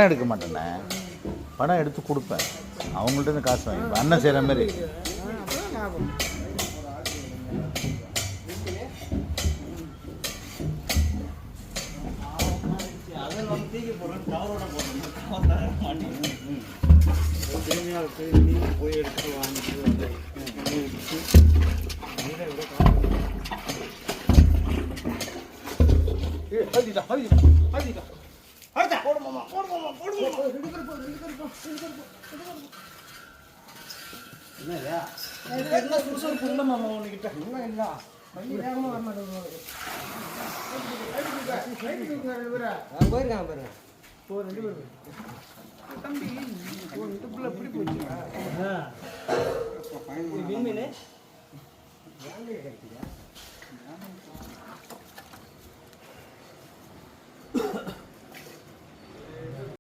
எடுக்க மாட்டேண்ணே, படம் எடுத்து கொடுப்பேன், அவங்கள்ட்ட இருந்து காசு வாங்கிப்பேன். அண்ணன் செய்கிற மாதிரி. போய் எடுத்து வாங்கிட்டு போயிருக்காங்க பாருங்க. தம்பி எப்படி போச்சு மீன்